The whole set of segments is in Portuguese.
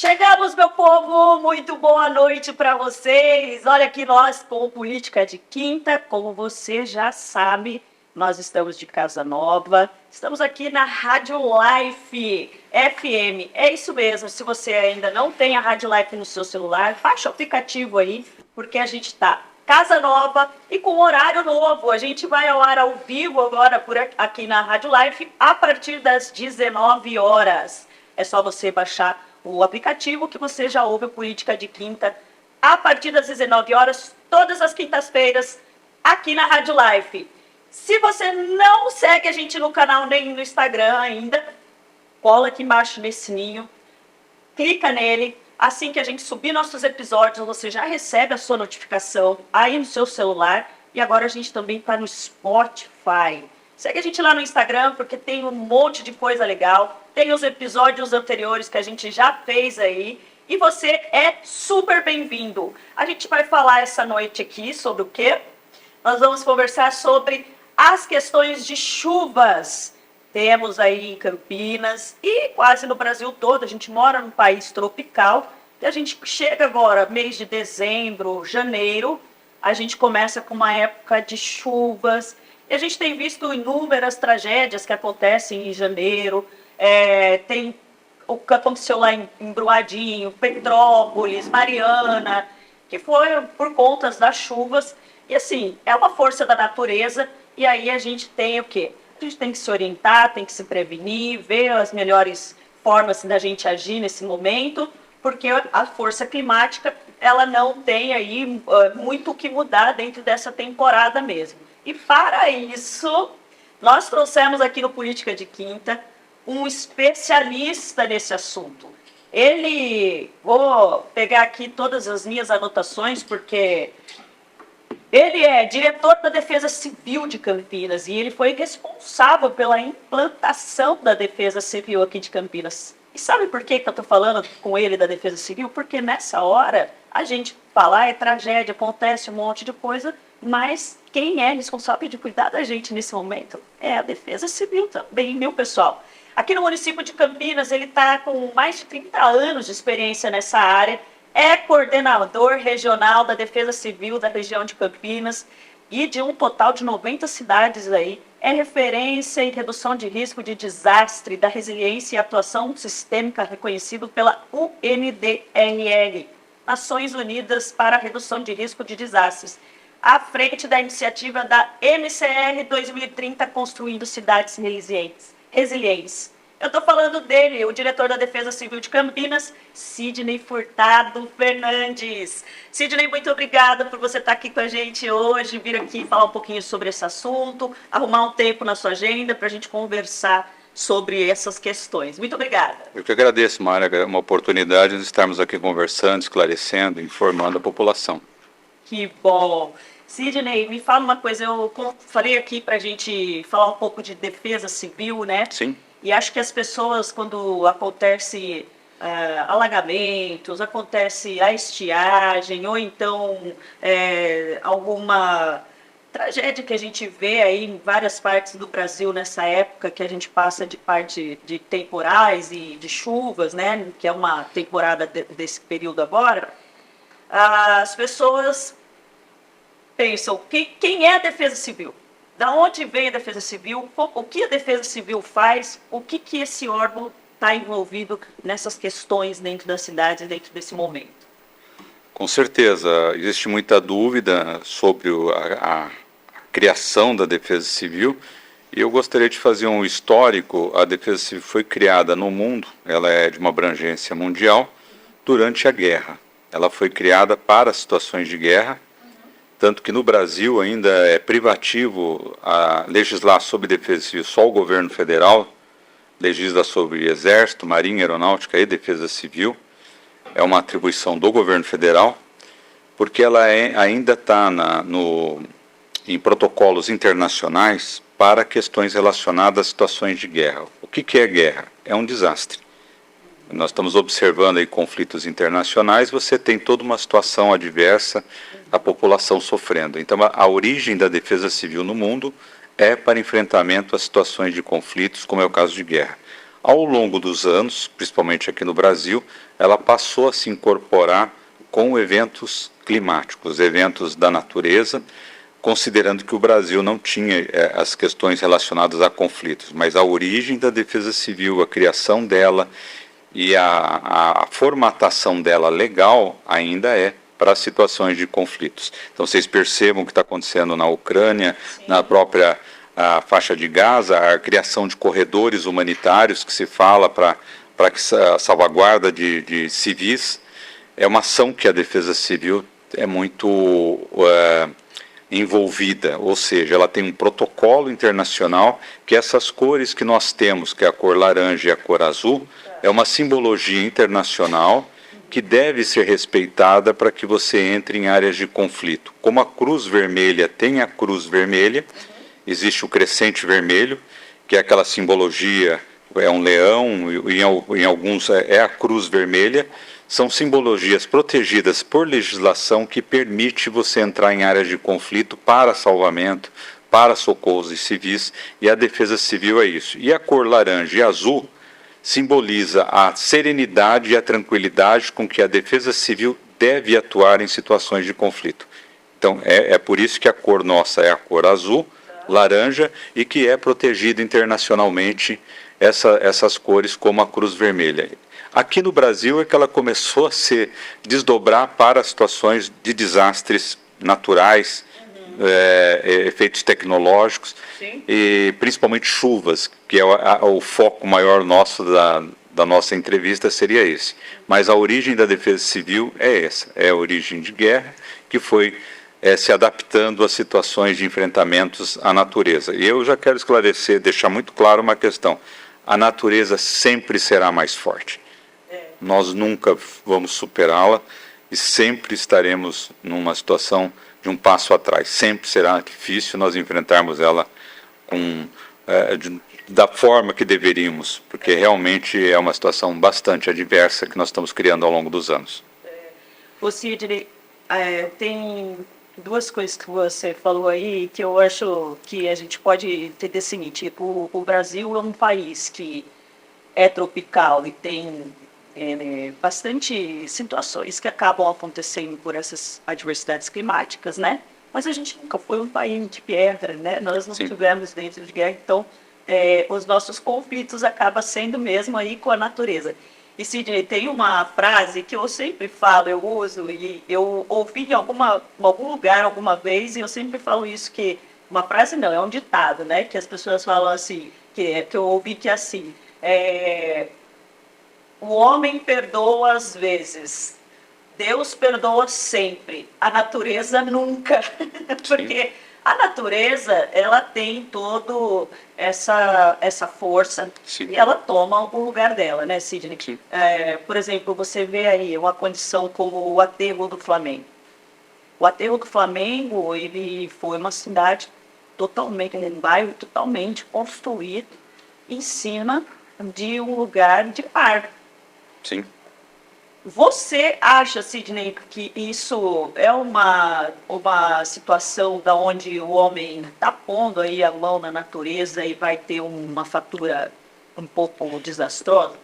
Chegamos, meu povo, muito boa noite para vocês. Olha aqui nós com Política de Quinta, como você já sabe, nós estamos de casa nova. Estamos aqui na Rádio Life FM. É isso mesmo, se você ainda não tem a Rádio Life no seu celular, baixa o aplicativo aí, porque a gente está casa nova e com horário novo. A gente vai ao ar ao vivo agora aqui na Rádio Life a partir das 19 horas. É só você baixar o aplicativo que você já ouve a Política de Quinta a partir das 19 horas, todas as quintas-feiras, aqui na Rádio Life. Se você não segue a gente no canal nem no Instagram ainda, cola aqui embaixo nesse sininho, clica nele. Assim que a gente subir nossos episódios, você já recebe a sua notificação aí no seu celular. E agora a gente também está no Spotify. Segue a gente lá no Instagram, porque tem um monte de coisa legal. Tem os episódios anteriores que a gente já fez aí. E você é super bem-vindo. A gente vai falar essa noite aqui sobre o quê? Nós vamos conversar sobre as questões de chuvas. Temos aí em Campinas e quase no Brasil todo. A gente mora num país tropical. E a gente chega agora, mês de dezembro, janeiro. A gente começa com uma época de chuvas. E a gente tem visto inúmeras tragédias que acontecem em janeiro. Tem o que aconteceu lá em Brumadinho, Petrópolis, Mariana, que foi por conta das chuvas. E assim, é uma força da natureza. E aí a gente tem o quê? A gente tem que se orientar, tem que se prevenir, ver as melhores formas da gente agir nesse momento, porque a força climática ela não tem aí muito o que mudar dentro dessa temporada mesmo. E para isso, nós trouxemos aqui no Política de Quinta um especialista nesse assunto. Vou pegar aqui todas as minhas anotações, porque ele é diretor da Defesa Civil de Campinas e ele foi responsável pela implantação da Defesa Civil aqui de Campinas. E sabe por que eu estou falando com ele da Defesa Civil? Porque nessa hora a gente fala, é tragédia, acontece um monte de coisa, mas quem é responsável de cuidar da gente nesse momento é a Defesa Civil também, meu pessoal. Aqui no município de Campinas, ele está com mais de 30 anos de experiência nessa área, é coordenador regional da Defesa Civil da região de Campinas e de um total de 90 cidades aí. É referência em redução de risco de desastre, da resiliência e atuação sistêmica reconhecido pela UNDRL, Nações Unidas para a Redução de Risco de Desastres, à frente da iniciativa da MCR 2030, Construindo Cidades Resilientes. Eu estou falando dele, o diretor da Defesa Civil de Campinas, Sidney Furtado Fernandes. Sidney, muito obrigada por você estar aqui com a gente hoje, vir aqui falar um pouquinho sobre esse assunto, arrumar um tempo na sua agenda para a gente conversar sobre essas questões. Muito obrigada. Eu que agradeço, Mária, é uma oportunidade de estarmos aqui conversando, esclarecendo, informando a população. Que bom. Sidney, me fala uma coisa, eu falei aqui para a gente falar um pouco de defesa civil, né? Sim. E acho que as pessoas, quando acontece alagamentos, acontece a estiagem, ou então alguma tragédia que a gente vê aí em várias partes do Brasil nessa época que a gente passa de parte de temporais e de chuvas, né? Que é uma temporada desse período agora, as pessoas pensam, quem é a Defesa Civil? Da onde vem a Defesa Civil? O que a Defesa Civil faz? O que esse órgão está envolvido nessas questões dentro da cidade, dentro desse momento? Com certeza, existe muita dúvida sobre a criação da Defesa Civil e eu gostaria de fazer um histórico. A Defesa Civil foi criada no mundo, ela é de uma abrangência mundial, durante a guerra. Ela foi criada para situações de guerra, tanto que no Brasil ainda é privativo a legislar sobre defesa civil, só o governo federal legisla sobre Exército, Marinha, Aeronáutica e Defesa Civil. É uma atribuição do governo federal, porque ela ainda está em protocolos internacionais para questões relacionadas a situações de guerra. O que é guerra? É um desastre. Nós estamos observando aí conflitos internacionais, você tem toda uma situação adversa, a população sofrendo. Então, a origem da defesa civil no mundo é para enfrentamento a situações de conflitos, como é o caso de guerra. Ao longo dos anos, principalmente aqui no Brasil, ela passou a se incorporar com eventos climáticos, eventos da natureza, considerando que o Brasil não tinha as questões relacionadas a conflitos, mas a origem da defesa civil, a criação dela e a formatação dela legal ainda é para situações de conflitos. Então vocês percebam o que está acontecendo na Ucrânia, sim, na própria faixa de Gaza, a criação de corredores humanitários que se fala para a salvaguarda de civis, é uma ação que a defesa civil é muito envolvida, ou seja, ela tem um protocolo internacional que essas cores que nós temos, que é a cor laranja e a cor azul, é uma simbologia internacional que deve ser respeitada para que você entre em áreas de conflito. Como a Cruz Vermelha tem a Cruz Vermelha, existe o crescente vermelho, que é aquela simbologia, é um leão, em alguns é a Cruz Vermelha. São simbologias protegidas por legislação que permite você entrar em áreas de conflito para salvamento, para socorros de civis, e a defesa civil é isso. E a cor laranja e azul simboliza a serenidade e a tranquilidade com que a defesa civil deve atuar em situações de conflito. Então, é por isso que a cor nossa é a cor azul, laranja, e que é protegida internacionalmente essas cores como a Cruz Vermelha. Aqui no Brasil é que ela começou a se desdobrar para situações de desastres naturais, efeitos tecnológicos, sim, e principalmente chuvas, que é o foco maior nosso da nossa entrevista seria esse. Mas a origem da defesa civil é essa, é a origem de guerra que foi se adaptando a situações de enfrentamentos à natureza. E eu já quero esclarecer, deixar muito claro uma questão: a natureza sempre será mais forte. Nós nunca vamos superá-la e sempre estaremos numa situação de um passo atrás. Sempre será difícil nós enfrentarmos ela da forma que deveríamos, porque realmente é uma situação bastante adversa que nós estamos criando ao longo dos anos. O Sidney, tem duas coisas que você falou aí que eu acho que a gente pode entender o seguinte: o Brasil é um país que é tropical e tem bastante situações que acabam acontecendo por essas adversidades climáticas, né? Mas a gente nunca foi um país de guerra, né? Nós não tivemos dentro de guerra, então os nossos conflitos acabam sendo mesmo aí com a natureza. E Sidney, tem uma frase que eu sempre falo, eu uso, e eu ouvi em algum lugar alguma vez, e eu sempre falo isso, que uma frase não, é um ditado, né? Que as pessoas falam assim, que eu ouvi que é assim, o homem perdoa às vezes, Deus perdoa sempre, a natureza nunca. Porque a natureza, ela tem toda essa força, sim, e ela toma o lugar dela, né, Sidney? Por exemplo, você vê aí uma condição como o aterro do Flamengo. O aterro do Flamengo, ele foi uma cidade totalmente, um bairro totalmente construído em cima de um lugar de mar. Sim. Você acha, Sidney, que isso é uma situação da onde o homem está pondo aí a mão na natureza e vai ter uma fatura um pouco desastrosa?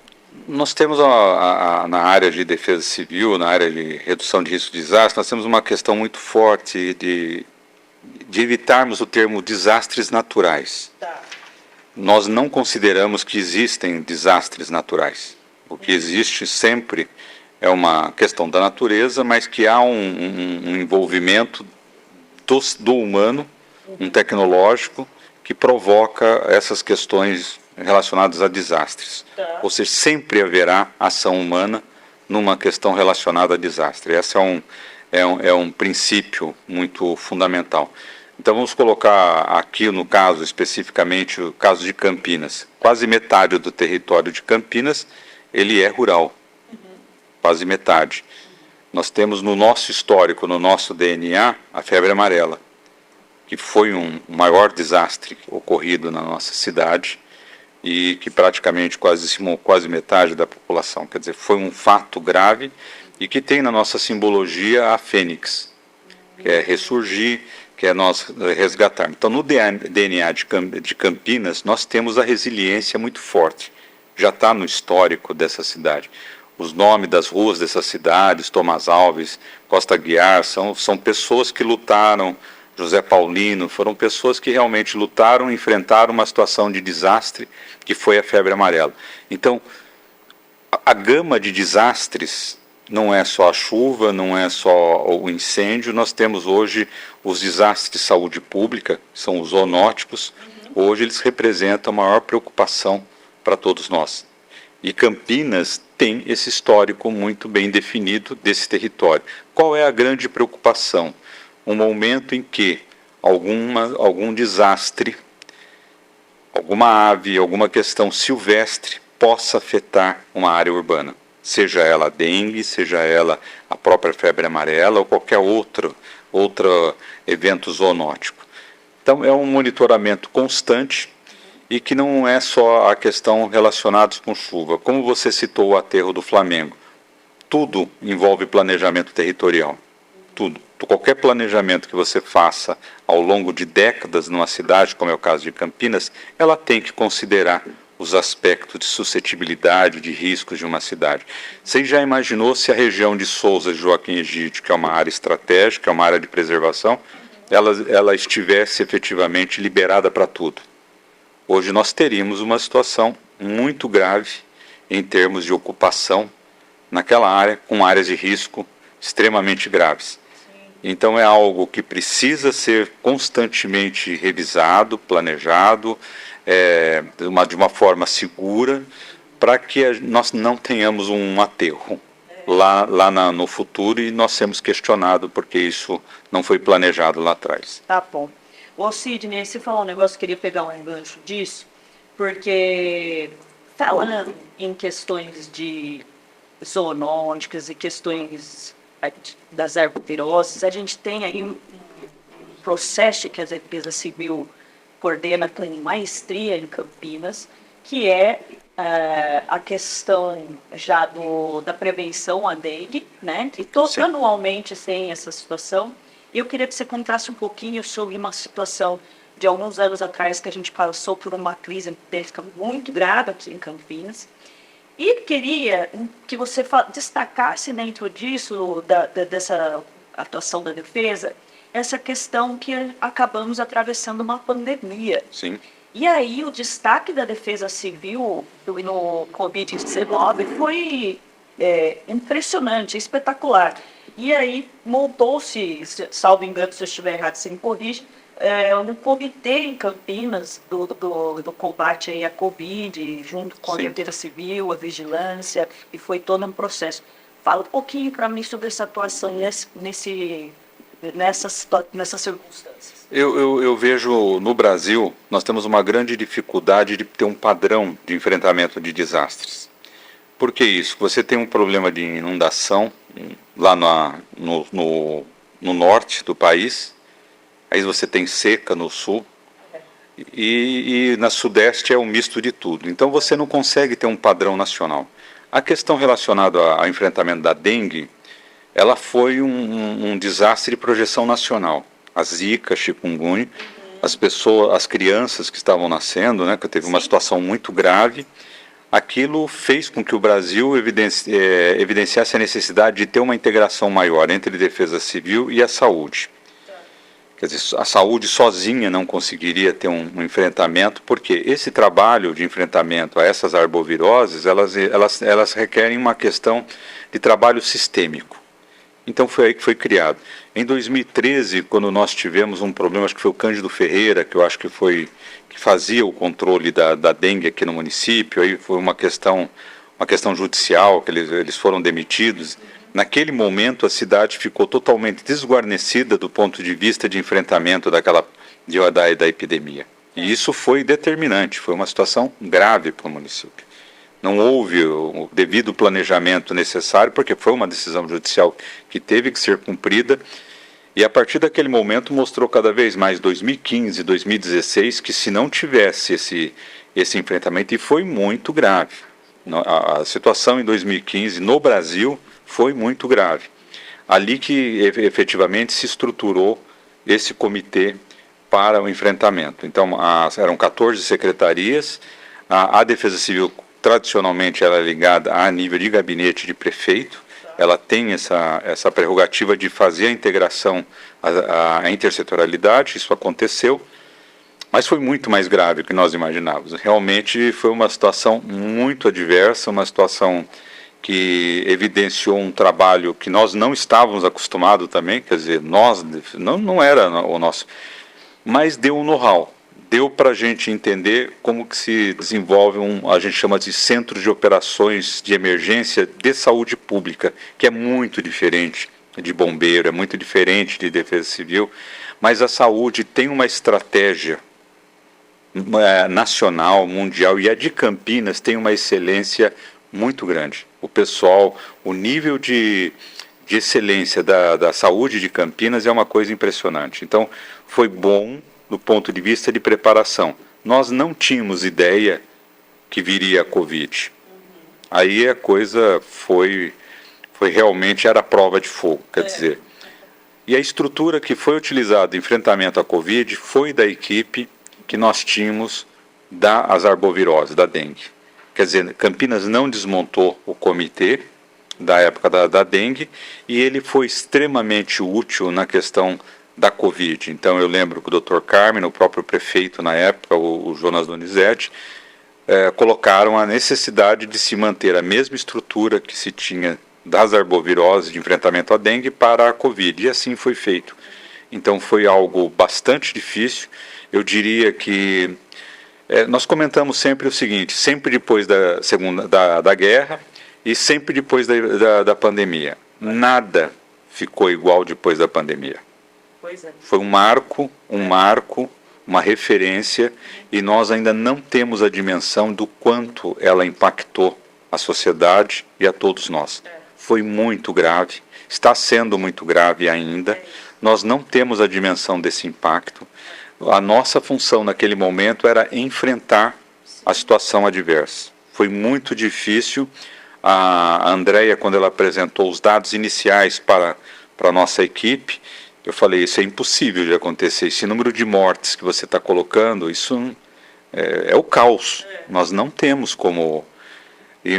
Nós temos na área de defesa civil, na área de redução de risco de desastre, nós temos uma questão muito forte de evitarmos o termo desastres naturais. Tá. Nós não consideramos que existem desastres naturais. O que existe sempre é uma questão da natureza, mas que há um envolvimento do humano, um tecnológico, que provoca essas questões relacionadas a desastres. Tá. Ou seja, sempre haverá ação humana numa questão relacionada a desastre. Esse é um princípio muito fundamental. Então vamos colocar aqui no caso, especificamente, o caso de Campinas. Quase metade do território de Campinas, ele é rural. Quase metade. Nós temos no nosso histórico, no nosso DNA, a febre amarela, que foi um maior desastre ocorrido na nossa cidade e que praticamente dizimou quase metade da população. Quer dizer, foi um fato grave e que tem na nossa simbologia a fênix, que é ressurgir, que é nós resgatarmos. Então, no DNA de Campinas, nós temos a resiliência muito forte já está no histórico dessa cidade. Os nomes das ruas dessas cidades, Tomás Alves, Costa Aguiar, são pessoas que lutaram, José Paulino, foram pessoas que realmente lutaram e enfrentaram uma situação de desastre que foi a febre amarela. Então, a gama de desastres não é só a chuva, não é só o incêndio, nós temos hoje os desastres de saúde pública, são os zoonóticos, hoje eles representam a maior preocupação para todos nós. E Campinas tem esse histórico muito bem definido desse território. Qual é a grande preocupação? Um momento em que algum desastre, alguma ave, alguma questão silvestre possa afetar uma área urbana, seja ela a dengue, seja ela a própria febre amarela ou qualquer outro evento zoonótico. Então é um monitoramento constante e que não é só a questão relacionada com chuva. Como você citou o aterro do Flamengo, tudo envolve planejamento territorial, tudo. Qualquer planejamento que você faça ao longo de décadas numa cidade, como é o caso de Campinas, ela tem que considerar os aspectos de suscetibilidade, de riscos de uma cidade. Você já imaginou se a região de Souza e Joaquim Egídio, que é uma área estratégica, é uma área de preservação, ela estivesse efetivamente liberada para tudo? Hoje nós teríamos uma situação muito grave em termos de ocupação naquela área, com áreas de risco extremamente graves. Então é algo que precisa ser constantemente revisado, planejado, de uma forma segura, para que nós não tenhamos um aterro no futuro e nós sermos questionados porque isso não foi planejado lá atrás. Tá bom. Ô Sidney, você falou um negócio, eu queria pegar um gancho disso, porque falando em questões de zoonóticas e questões das arboviroses, a gente tem aí um processo que a Defesa Civil coordena com maestria em Campinas, que é a questão já da prevenção à dengue, né? E anualmente tem essa situação. Eu queria que você contasse um pouquinho sobre uma situação de alguns anos atrás que a gente passou por uma crise epidêmica muito grave aqui em Campinas. E queria que você destacasse dentro disso, dessa atuação da defesa, essa questão que acabamos atravessando uma pandemia. Sim. E aí o destaque da Defesa Civil no Covid-19 foi impressionante, espetacular. E aí montou-se, salvo engano, se eu estiver errado, você me corrige, um comitê em Campinas do combate aí à Covid, junto com a Defesa Civil, a vigilância, e foi todo um processo. Fala um pouquinho para mim sobre essa atuação nessas circunstâncias. Eu vejo no Brasil, nós temos uma grande dificuldade de ter um padrão de enfrentamento de desastres. Por que isso? Você tem um problema de inundação lá no norte do país, aí você tem seca no sul, e na sudeste é um misto de tudo. Então você não consegue ter um padrão nacional. A questão relacionada ao enfrentamento da dengue, ela foi um desastre de projeção nacional. A zika, chikungunya, as crianças que estavam nascendo, né, que teve uma situação muito grave, aquilo fez com que o Brasil evidenciasse a necessidade de ter uma integração maior entre a defesa civil e a saúde. Quer dizer, a saúde sozinha não conseguiria ter um enfrentamento, porque esse trabalho de enfrentamento a essas arboviroses, elas requerem uma questão de trabalho sistêmico. Então foi aí que foi criado. Em 2013, quando nós tivemos um problema, acho que foi o Cândido Ferreira, que eu acho que fazia o controle da dengue aqui no município, aí foi uma questão judicial, que eles foram demitidos. Naquele momento, a cidade ficou totalmente desguarnecida do ponto de vista de enfrentamento da epidemia. E isso foi determinante, foi uma situação grave para o município. Não houve o devido planejamento necessário, porque foi uma decisão judicial que teve que ser cumprida, e a partir daquele momento mostrou cada vez mais, 2015, 2016, que se não tivesse esse enfrentamento, e foi muito grave. A situação em 2015 no Brasil foi muito grave. Ali que efetivamente se estruturou esse comitê para o enfrentamento. Então eram 14 secretarias, a Defesa Civil tradicionalmente ela é ligada a nível de gabinete de prefeito, ela tem essa prerrogativa de fazer a integração, a intersetorialidade, isso aconteceu, mas foi muito mais grave do que nós imaginávamos. Realmente foi uma situação muito adversa, uma situação que evidenciou um trabalho que nós não estávamos acostumados também, quer dizer, nós não era o nosso, mas deu um know-how, deu para a gente entender como que se desenvolve a gente chama de centro de operações de emergência de saúde pública, que é muito diferente de bombeiro, é muito diferente de defesa civil, mas a saúde tem uma estratégia nacional, mundial, e a de Campinas tem uma excelência muito grande. O pessoal, o nível de excelência da saúde de Campinas é uma coisa impressionante. Então, foi bom do ponto de vista de preparação. Nós não tínhamos ideia que viria a Covid. Aí a coisa foi realmente, era prova de fogo, quer dizer. E a estrutura que foi utilizada em enfrentamento à Covid foi da equipe que nós tínhamos da arbovirose, da dengue. Quer dizer, Campinas não desmontou o comitê da época da dengue e ele foi extremamente útil na questão da Covid. Então eu lembro que o Dr. Carmen, o próprio prefeito na época, o Jonas Donizete, colocaram a necessidade de se manter a mesma estrutura que se tinha das arboviroses de enfrentamento à dengue para a Covid, e assim foi feito. Então foi algo bastante difícil. Eu diria que nós comentamos sempre o seguinte, sempre depois da guerra e sempre depois da pandemia. Nada ficou igual depois da pandemia. Foi um marco, uma referência, e nós ainda não temos a dimensão do quanto ela impactou a sociedade e a todos nós. Foi muito grave, está sendo muito grave ainda, nós não temos a dimensão desse impacto. A nossa função naquele momento era enfrentar a situação adversa. Foi muito difícil. A Andréia, quando ela apresentou os dados iniciais para a nossa equipe, eu falei, isso é impossível de acontecer. Esse número de mortes que você está colocando, isso é o caos. Nós não temos como...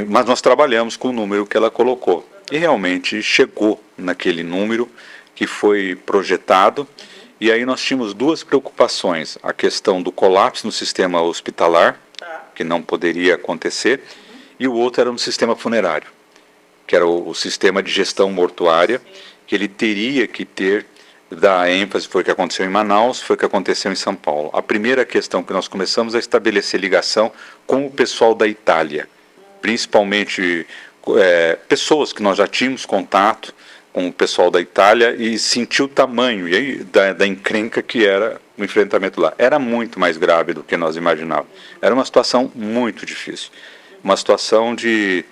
Mas nós trabalhamos com o número que ela colocou. E realmente chegou naquele número que foi projetado. E aí nós tínhamos duas preocupações. A questão do colapso no sistema hospitalar, que não poderia acontecer, e o outro era no sistema funerário, que era o sistema de gestão mortuária, que ele teria que dar ênfase, foi o que aconteceu em Manaus, foi o que aconteceu em São Paulo. A primeira questão que nós começamos a estabelecer ligação com o pessoal da Itália, principalmente pessoas que nós já tínhamos contato com o pessoal da Itália e sentiu o tamanho da encrenca que era o enfrentamento lá. Era muito mais grave do que nós imaginávamos. Era uma situação muito difícil. Uma situação de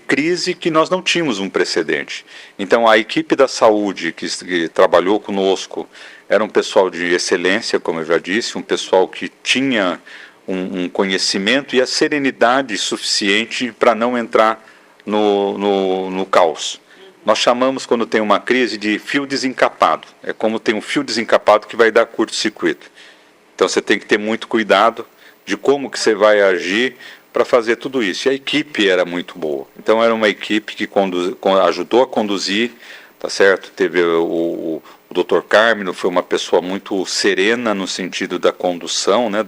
crise que nós não tínhamos um precedente. Então, a equipe da saúde que trabalhou conosco era um pessoal de excelência, como eu já disse, um pessoal que tinha um conhecimento e a serenidade suficiente para não entrar no caos. Nós chamamos, quando tem uma crise, de fio desencapado. É como tem um fio desencapado que vai dar curto-circuito. Então você tem que ter muito cuidado de como que você vai agir para fazer tudo isso. E a equipe era muito boa. Então era uma equipe que ajudou a conduzir, tá certo? Teve o Dr. Carmino, foi uma pessoa muito serena no sentido da condução, né,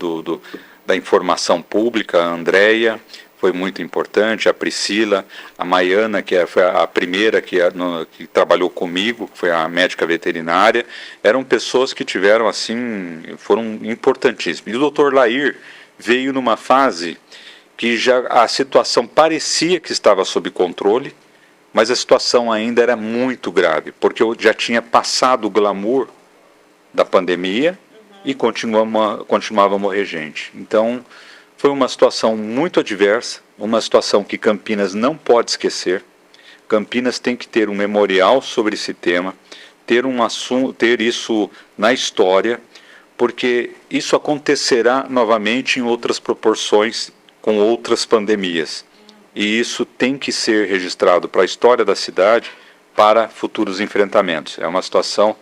da informação pública. A Andréia foi muito importante, a Priscila, a Maiana, que foi a primeira que trabalhou comigo, que foi a médica veterinária, eram pessoas que tiveram, assim, foram importantíssimas. E o Dr. Lair veio numa fase que já a situação parecia que estava sob controle, mas a situação ainda era muito grave, porque eu já tinha passado o glamour da pandemia e continuava a morrer gente. Então, foi uma situação muito adversa, uma situação que Campinas não pode esquecer. Campinas tem que ter um memorial sobre esse tema, ter isso na história, porque isso acontecerá novamente em outras proporções, com outras pandemias. E isso tem que ser registrado para a história da cidade, para futuros enfrentamentos. É uma situação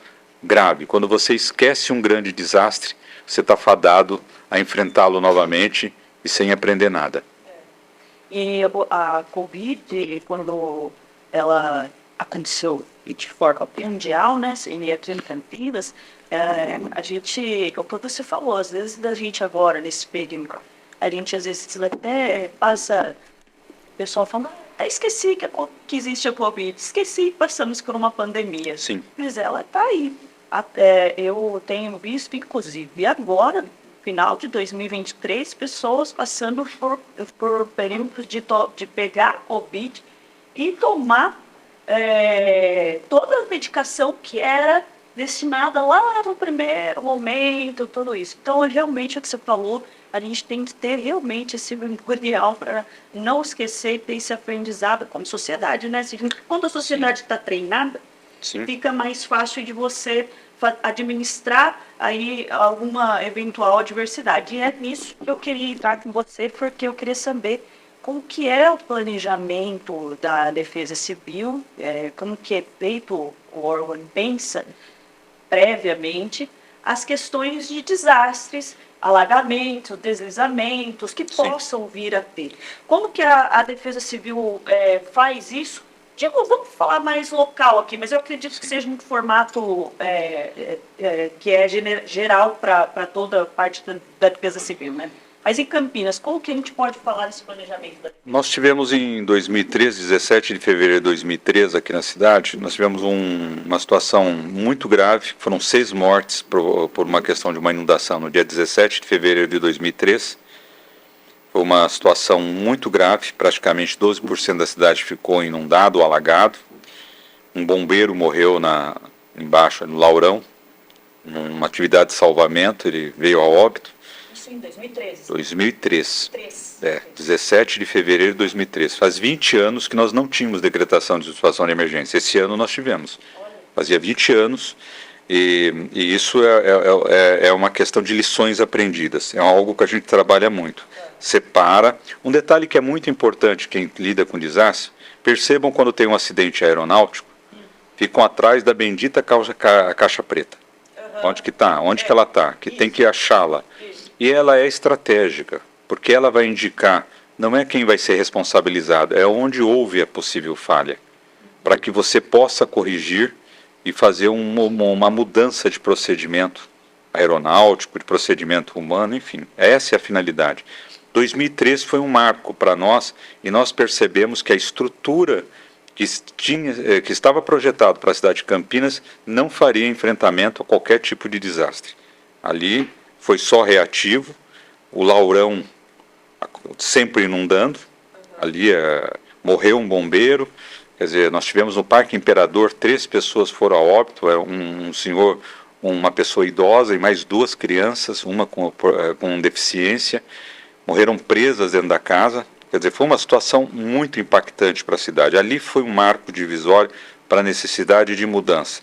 grave. Quando você esquece um grande desastre, você está fadado a enfrentá-lo novamente e sem aprender nada. E a Covid, quando ela aconteceu de forma mundial, né, sem aqui em Campinas, a gente, como você falou, às vezes da gente agora, nesse período, a gente às vezes até passa, o pessoal fala, esqueci que existe a Covid, esqueci que passamos por uma pandemia. Sim. Mas ela está aí. Eu tenho visto, inclusive, agora, final de 2023, pessoas passando por períodos de pegar Covid e tomar toda a medicação que era destinada lá no primeiro momento, tudo isso. Então, realmente, o que você falou, a gente tem que ter realmente esse memorial para não esquecer e ter esse aprendizado como sociedade, né? Quando a sociedade está treinada, Sim. fica mais fácil de você administrar aí alguma eventual adversidade. E é nisso que eu queria entrar com você, porque eu queria saber como que é o planejamento da Defesa Civil, como que é feito, o órgão pensa previamente as questões de desastres, alagamentos, deslizamentos que possam vir a ter. Como que a Defesa Civil faz isso? Digo, vamos falar mais local aqui, mas eu acredito que seja um formato que é geral para toda a parte da Defesa Civil, né? Mas em Campinas, como que a gente pode falar desse planejamento da Defesa? Nós tivemos em 2013, 17 de fevereiro de 2013, aqui na cidade, nós tivemos uma situação muito grave, foram 6 mortes por uma questão de uma inundação no dia 17 de fevereiro de 2013. Foi uma situação muito grave, praticamente 12% da cidade ficou inundado, alagado. Um bombeiro morreu embaixo, no Laurão, numa atividade de salvamento, ele veio a óbito. Isso em 2013. 2003. 17 de fevereiro de 2003. Faz 20 anos que nós não tínhamos decretação de situação de emergência. Esse ano nós tivemos. Fazia 20 anos. E isso é uma questão de lições aprendidas. É algo que a gente trabalha muito. Separa. Um detalhe que é muito importante, quem lida com desastre, percebam quando tem um acidente aeronáutico, ficam atrás da bendita caixa preta. Onde que está? Onde que ela está? Que tem que achá-la. E ela é estratégica, porque ela vai indicar, não é quem vai ser responsabilizado, é onde houve a possível falha, para que você possa corrigir e fazer uma mudança de procedimento aeronáutico, de procedimento humano, enfim. Essa é a finalidade. 2003 foi um marco para nós e nós percebemos que a estrutura que estava projetado para a cidade de Campinas não faria enfrentamento a qualquer tipo de desastre. Ali foi só reativo, o Laurão sempre inundando, ali morreu um bombeiro, quer dizer, nós tivemos no Parque Imperador 3 pessoas foram a óbito, um senhor, uma pessoa idosa e mais 2 crianças, uma com deficiência, morreram presas dentro da casa. Quer dizer, foi uma situação muito impactante para a cidade. Ali foi um marco divisório para a necessidade de mudança.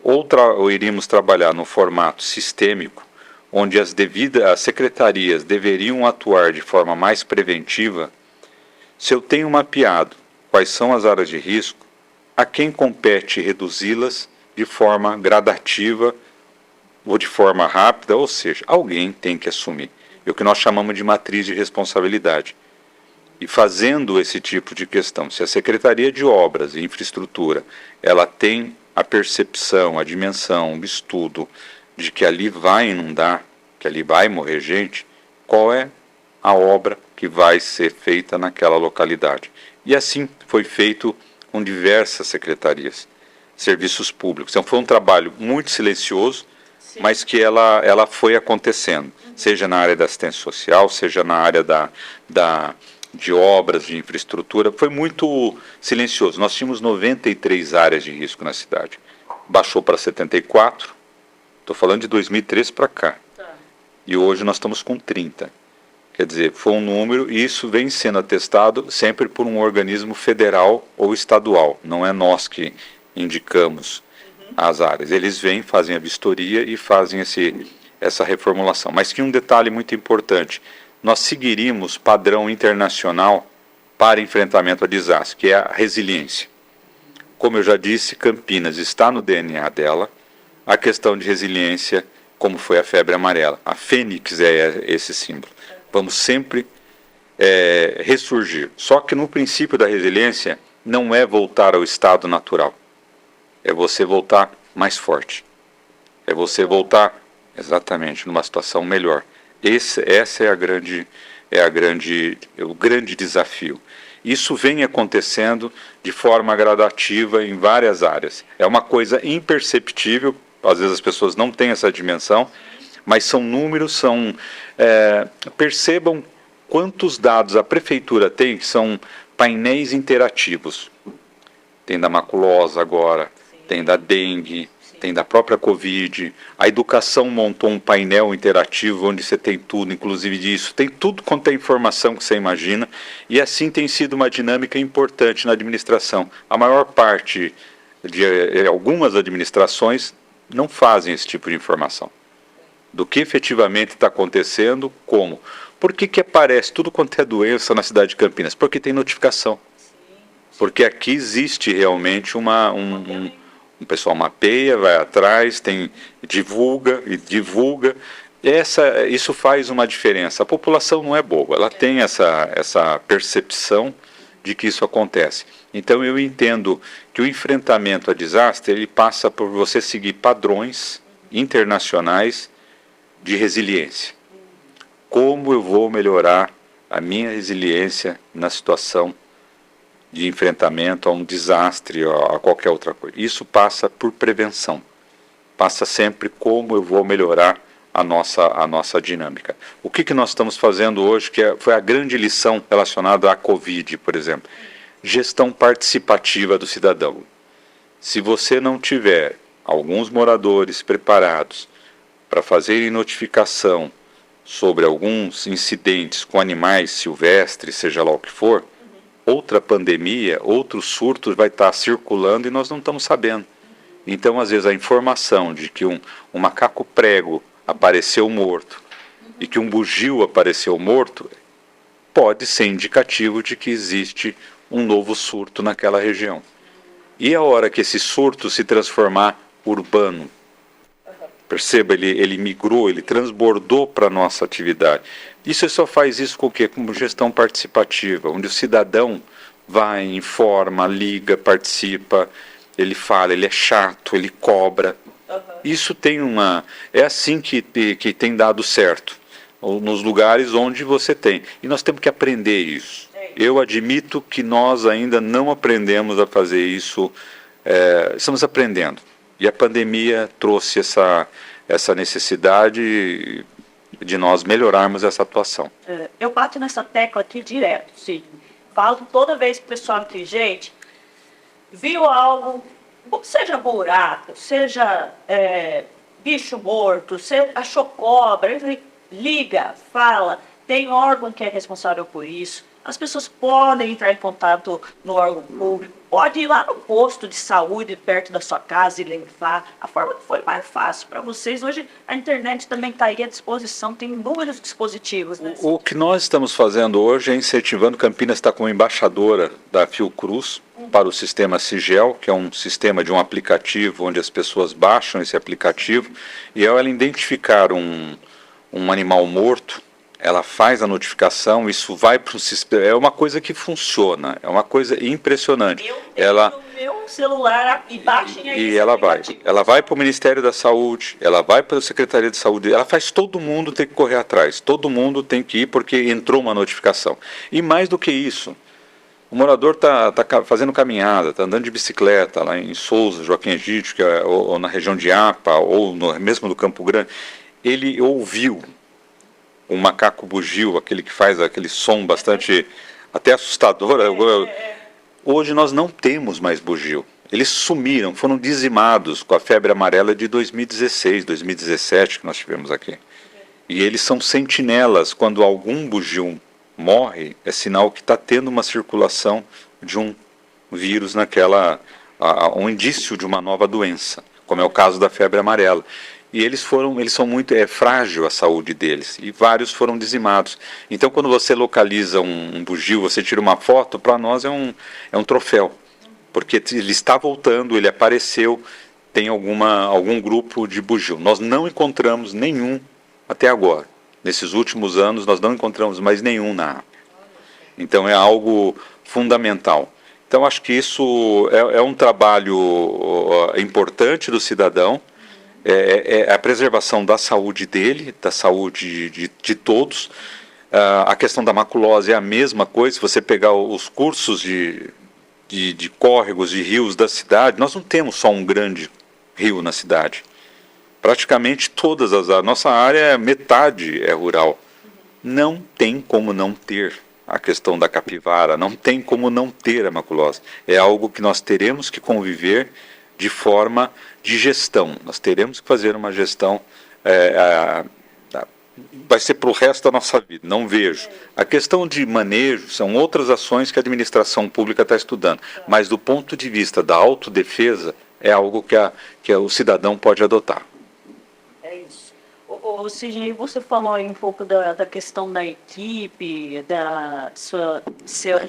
Ou iríamos trabalhar no formato sistêmico, onde as secretarias deveriam atuar de forma mais preventiva. Se eu tenho mapeado quais são as áreas de risco, a quem compete reduzi-las de forma gradativa ou de forma rápida, ou seja, alguém tem que assumir. É o que nós chamamos de matriz de responsabilidade. E fazendo esse tipo de questão, se a Secretaria de Obras e Infraestrutura ela tem a percepção, a dimensão, o estudo de que ali vai inundar, que ali vai morrer gente, qual é a obra que vai ser feita naquela localidade? E assim foi feito com diversas secretarias, serviços públicos. Então foi um trabalho muito silencioso, sim, mas que ela foi acontecendo, seja na área da assistência social, seja na área de obras, de infraestrutura, foi muito silencioso. Nós tínhamos 93 áreas de risco na cidade. Baixou para 74, estou falando de 2003 para cá. E hoje nós estamos com 30. Quer dizer, foi um número, e isso vem sendo atestado sempre por um organismo federal ou estadual. Não é nós que indicamos as áreas. Eles vêm, fazem a vistoria e fazem essa reformulação. Mas tinha um detalhe muito importante. Nós seguiríamos padrão internacional para enfrentamento a desastre, que é a resiliência. Como eu já disse, Campinas está no DNA dela, a questão de resiliência, como foi a febre amarela. A Fênix é esse símbolo. Vamos sempre ressurgir. Só que no princípio da resiliência não é voltar ao estado natural. É você voltar mais forte. É você voltar exatamente numa situação melhor. Essa é o grande desafio. Isso vem acontecendo de forma gradativa em várias áreas. É uma coisa imperceptível, às vezes as pessoas não têm essa dimensão, mas são números, percebam quantos dados a prefeitura tem, que são painéis interativos. Tem da maculosa agora, tem da dengue, tem da própria Covid. A educação montou um painel interativo onde você tem tudo, inclusive disso. Tem tudo quanto é informação que você imagina. E assim tem sido uma dinâmica importante na administração. A maior parte de algumas administrações não fazem esse tipo de informação. Do que efetivamente está acontecendo, como. Por que aparece tudo quanto é doença na cidade de Campinas? Porque tem notificação. Porque aqui existe realmente o pessoal mapeia, vai atrás, divulga. Isso faz uma diferença. A população não é boba, ela tem essa percepção de que isso acontece. Então eu entendo que o enfrentamento a desastre ele passa por você seguir padrões internacionais de resiliência. Como eu vou melhorar a minha resiliência na situação de enfrentamento a um desastre ou a qualquer outra coisa? Isso passa por prevenção. Passa sempre como eu vou melhorar a nossa dinâmica. O que nós estamos fazendo hoje, foi a grande lição relacionada à Covid, por exemplo? Gestão participativa do cidadão. Se você não tiver alguns moradores preparados para fazerem notificação sobre alguns incidentes com animais silvestres, seja lá o que for, outra pandemia, outro surto vai estar circulando e nós não estamos sabendo. Então, às vezes, a informação de que um macaco prego apareceu morto e que um bugio apareceu morto pode ser indicativo de que existe um novo surto naquela região. E a hora que esse surto se transformar urbano, perceba, ele migrou, ele transbordou para a nossa atividade. Isso só faz isso com o quê? Com gestão participativa, onde o cidadão vai, informa, liga, participa, ele fala, ele é chato, ele cobra. Isso é assim que tem dado certo, nos lugares onde você tem. E nós temos que aprender isso. Eu admito que nós ainda não aprendemos a fazer isso, estamos aprendendo. E a pandemia trouxe essa necessidade de nós melhorarmos essa atuação. Eu bato nessa tecla aqui direto, sim. Falo toda vez que o pessoal me diz, gente, viu algo, seja buraco, seja bicho morto, você achou cobra, liga, fala, tem órgão que é responsável por isso. As pessoas podem entrar em contato no órgão público, pode ir lá no posto de saúde perto da sua casa e levar. A forma que foi mais fácil para vocês. Hoje a internet também está aí à disposição, tem inúmeros dispositivos. Né? O que nós estamos fazendo hoje é incentivando, Campinas está como embaixadora da Fiocruz para o sistema Sigel, que é um sistema de um aplicativo onde as pessoas baixam esse aplicativo e ao ela identificar um animal morto, ela faz a notificação, isso vai para o sistema, é uma coisa que funciona, é uma coisa impressionante. Eu tenho no meu celular e baixem aí. E ela vai para o Ministério da Saúde, ela vai para a Secretaria de Saúde, ela faz, todo mundo tem que correr atrás, todo mundo tem que ir porque entrou uma notificação. E mais do que isso, o morador está fazendo caminhada, está andando de bicicleta lá em Souza, Joaquim Egídio, ou na região de Apa, ou mesmo no Campo Grande, ele ouviu um macaco bugio, aquele que faz aquele som bastante até assustador. Hoje nós não temos mais bugio. Eles sumiram, foram dizimados com a febre amarela de 2016, 2017 que nós tivemos aqui. E eles são sentinelas. Quando algum bugio morre, é sinal que está tendo uma circulação de um vírus um indício de uma nova doença, como é o caso da febre amarela. E eles são muito frágil a saúde deles, e vários foram dizimados. Então, quando você localiza um bugio, você tira uma foto, para nós é um troféu, porque ele está voltando, ele apareceu, tem algum grupo de bugio. Nós não encontramos nenhum até agora. Nesses últimos anos, nós não encontramos mais nenhum na área. Então, é algo fundamental. Então, acho que isso é um trabalho importante do cidadão, é a preservação da saúde dele, da saúde de todos. A questão da maculose é a mesma coisa. Se você pegar os cursos de córregos, de rios da cidade, nós não temos só um grande rio na cidade. Praticamente todas as áreas. Nossa área, metade é rural. Não tem como não ter a questão da capivara, não tem como não ter a maculose. É algo que nós teremos que conviver de forma de gestão. Nós teremos que fazer uma gestão, vai ser para o resto da nossa vida, não vejo. A questão de manejo são outras ações que a administração pública está estudando, mas do ponto de vista da autodefesa, é algo que o cidadão pode adotar. É isso. Sidney, você falou aí um pouco da questão da equipe, seu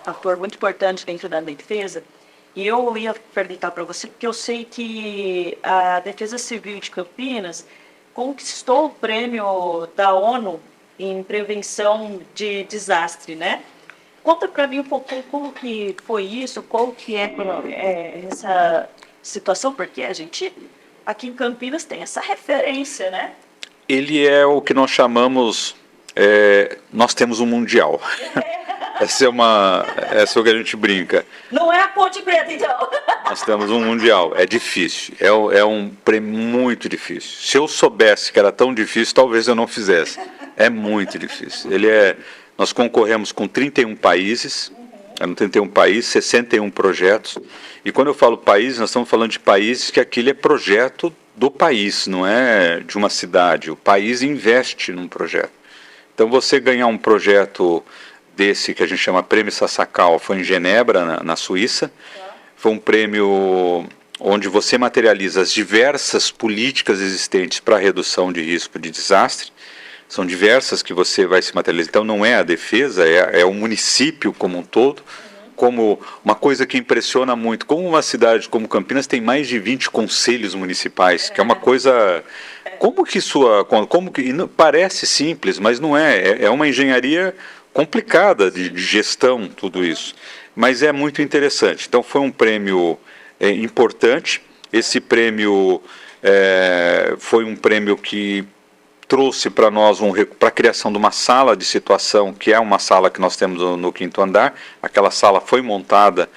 ator muito importante dentro da defesa, e eu ia perguntar para você, porque eu sei que a Defesa Civil de Campinas conquistou o prêmio da ONU em prevenção de desastre, né? Conta para mim um pouco como que foi isso, qual que é essa situação, porque a gente aqui em Campinas tem essa referência, né? Ele é o que nós chamamos, nós temos um mundial. Essa é o que a gente brinca. Não é a Ponte Preta, então. Nós temos um mundial, é difícil, é um prêmio muito difícil. Se eu soubesse que era tão difícil, talvez eu não fizesse. É muito difícil. Nós concorremos com 31 países, 61 projetos, e quando eu falo país, nós estamos falando de países que aquilo é projeto do país, não é de uma cidade. O país investe num projeto. Então, você ganhar um projeto desse que a gente chama Prêmio Sasakal, foi em Genebra, na Suíça. Foi um prêmio onde você materializa as diversas políticas existentes para a redução de risco de desastre. São diversas que você vai se materializar. Então, não é a defesa, é o município como um todo. Como uma coisa que impressiona muito, como uma cidade como Campinas tem mais de 20 conselhos municipais, que é uma coisa... Como que parece simples, mas não é. É uma engenharia complicada de gestão, tudo isso. Mas é muito interessante. Então, foi um prêmio importante. Esse prêmio foi um prêmio que trouxe para nós para a criação de uma sala de situação, que é uma sala que nós temos no 5º andar. Aquela sala foi montada,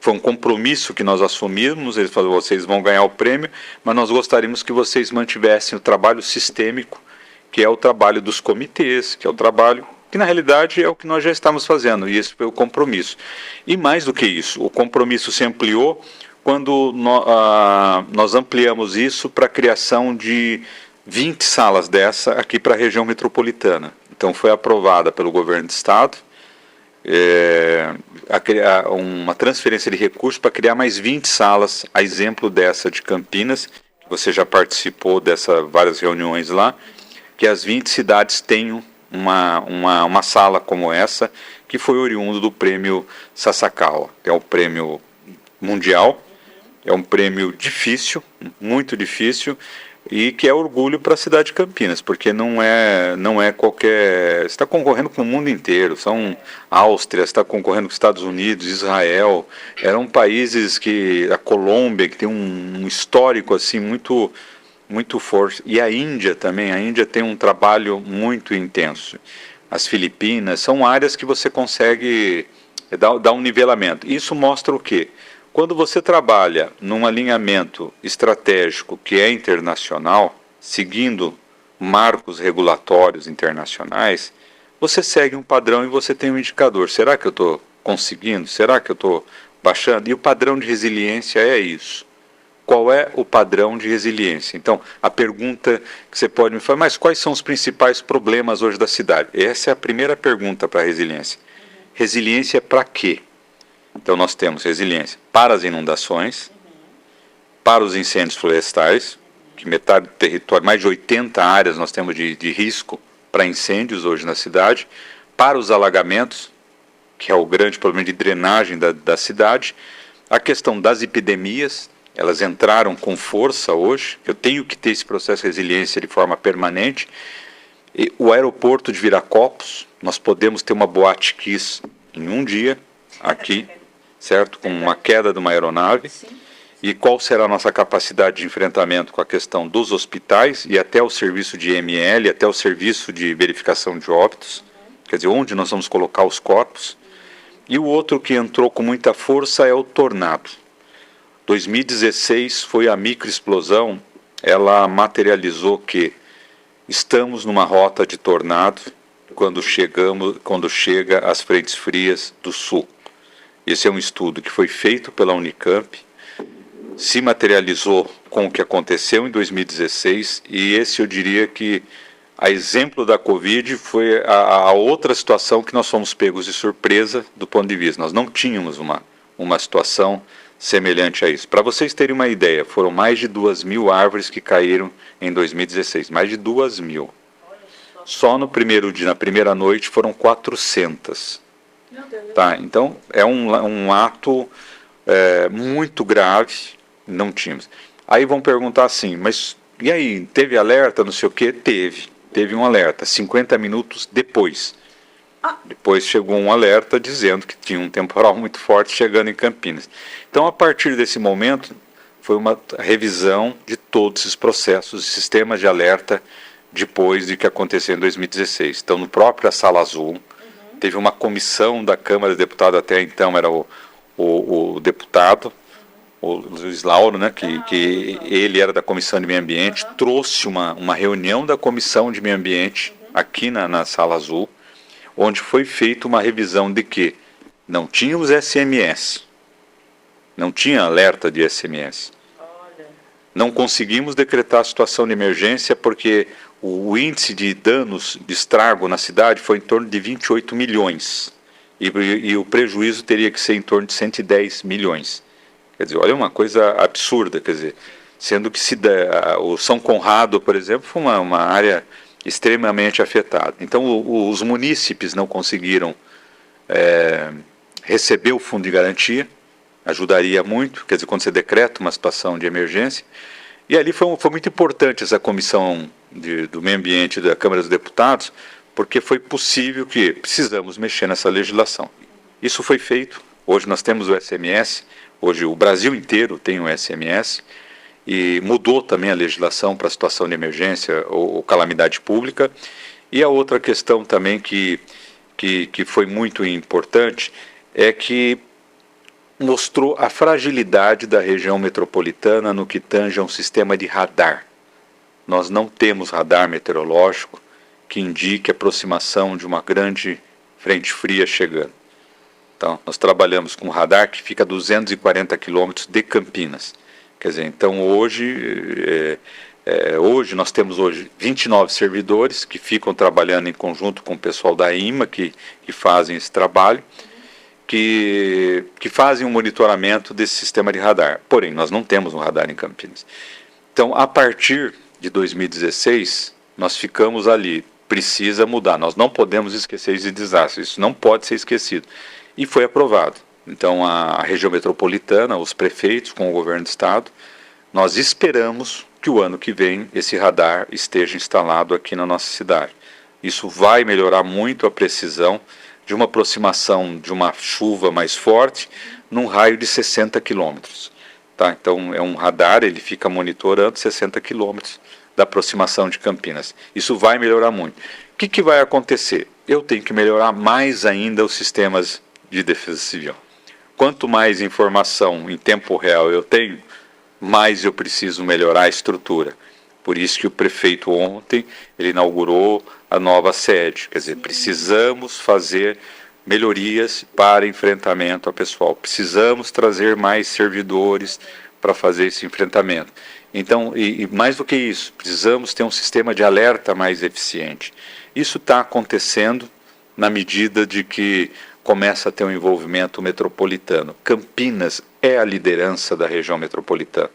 foi um compromisso que nós assumimos. Eles falaram: vocês vão ganhar o prêmio, mas nós gostaríamos que vocês mantivessem o trabalho sistêmico, que é o trabalho dos comitês, que é o trabalho que na realidade é o que nós já estamos fazendo, e esse foi o compromisso. E mais do que isso, o compromisso se ampliou quando nós ampliamos isso para a criação de 20 salas dessa aqui para a região metropolitana. Então, foi aprovada pelo governo do estado uma transferência de recursos para criar mais 20 salas, a exemplo dessa de Campinas, que você já participou várias reuniões lá, que as 20 cidades tenham uma sala como essa, que foi oriundo do prêmio Sasakawa, que é um prêmio mundial, é um prêmio difícil, muito difícil, e que é orgulho para a cidade de Campinas, porque não é qualquer... Você está concorrendo com o mundo inteiro, são Áustria, você está concorrendo com os Estados Unidos, Israel, eram países a Colômbia, que tem um histórico assim muito, muito forte, e a Índia também, a Índia tem um trabalho muito intenso. As Filipinas, são áreas que você consegue dar um nivelamento. Isso mostra o quê? Quando você trabalha num alinhamento estratégico que é internacional, seguindo marcos regulatórios internacionais, você segue um padrão e você tem um indicador. Será que eu estou conseguindo? Será que eu estou baixando? E o padrão de resiliência é isso. Qual é o padrão de resiliência? Então, a pergunta que você pode me falar: mas quais são os principais problemas hoje da cidade? Essa é a primeira pergunta para a resiliência. Resiliência para quê? Então, nós temos resiliência para as inundações, para os incêndios florestais, que metade do território, mais de 80 áreas nós temos de risco para incêndios hoje na cidade, para os alagamentos, que é o grande problema de drenagem da cidade, a questão das epidemias, elas entraram com força hoje. Eu tenho que ter esse processo de resiliência de forma permanente. E o aeroporto de Viracopos, nós podemos ter uma Boate Kiss em um dia, aqui, certo? Com uma queda de uma aeronave. Sim. E qual será a nossa capacidade de enfrentamento com a questão dos hospitais e até o serviço de IML, até o serviço de verificação de óbitos, quer dizer, onde nós vamos colocar os corpos. E o outro que entrou com muita força é o tornado. 2016 foi a microexplosão, ela materializou que estamos numa rota de tornado quando chega às frentes frias do sul. Esse é um estudo que foi feito pela Unicamp, se materializou com o que aconteceu em 2016, e esse eu diria que, a exemplo da Covid, foi a outra situação que nós fomos pegos de surpresa do ponto de vista. Nós não tínhamos uma situação semelhante a isso. Para vocês terem uma ideia, foram mais de 2.000 árvores que caíram em 2016, mais de 2.000. Só no primeiro dia, na primeira noite, foram 400. Tá, então, é um ato muito grave. Não tínhamos. Aí vão perguntar assim, mas e aí, teve alerta, não sei o quê? Teve um alerta, 50 minutos depois. Depois chegou um alerta dizendo que tinha um temporal muito forte chegando em Campinas. Então, a partir desse momento, foi uma revisão de todos esses processos, sistemas de alerta, depois de que aconteceu em 2016. Então, no próprio Sala Azul, teve uma comissão da Câmara de Deputados, até então era o deputado, o Luiz Lauro, né, que ele era da Comissão de Meio Ambiente, trouxe uma reunião da Comissão de Meio Ambiente aqui na Sala Azul, onde foi feita uma revisão de que não tínhamos SMS, não tinha alerta de SMS. Não conseguimos decretar a situação de emergência porque o índice de danos, de estrago na cidade foi em torno de 28 milhões. E o prejuízo teria que ser em torno de 110 milhões. Quer dizer, olha, uma coisa absurda, quer dizer, sendo que o São Conrado, por exemplo, foi uma área extremamente afetada. Então, os munícipes não conseguiram receber o fundo de garantia, ajudaria muito, quer dizer, quando você decreta uma situação de emergência. E ali foi muito importante essa comissão do meio ambiente da Câmara dos Deputados, porque foi possível que precisamos mexer nessa legislação. Isso foi feito, hoje nós temos o SMS, hoje o Brasil inteiro tem o SMS, e mudou também a legislação para a situação de emergência ou calamidade pública. E a outra questão também que foi muito importante é que mostrou a fragilidade da região metropolitana no que tange a um sistema de radar. Nós não temos radar meteorológico que indique a aproximação de uma grande frente fria chegando. Então, nós trabalhamos com um radar que fica a 240 quilômetros de Campinas. Quer dizer, então hoje nós temos 29 servidores que ficam trabalhando em conjunto com o pessoal da IMA, que fazem esse trabalho, que fazem um monitoramento desse sistema de radar. Porém, nós não temos um radar em Campinas. Então, a partir de 2016, nós ficamos ali. Precisa mudar. Nós não podemos esquecer esse desastre. Isso não pode ser esquecido. E foi aprovado. Então, a região metropolitana, os prefeitos com o governo do estado, nós esperamos que o ano que vem esse radar esteja instalado aqui na nossa cidade. Isso vai melhorar muito a precisão de uma aproximação de uma chuva mais forte num raio de 60 quilômetros. Tá? Então, é um radar, ele fica monitorando 60 quilômetros da aproximação de Campinas. Isso vai melhorar muito. O que vai acontecer? Eu tenho que melhorar mais ainda os sistemas de defesa civil. Quanto mais informação em tempo real eu tenho, mais eu preciso melhorar a estrutura. Por isso que o prefeito ontem, ele inaugurou a nova sede. Quer dizer, precisamos fazer melhorias para enfrentamento ao pessoal. Precisamos trazer mais servidores para fazer esse enfrentamento. Então, e mais do que isso, precisamos ter um sistema de alerta mais eficiente. Isso está acontecendo na medida de que começa a ter um envolvimento metropolitano. Campinas é a liderança da região metropolitana.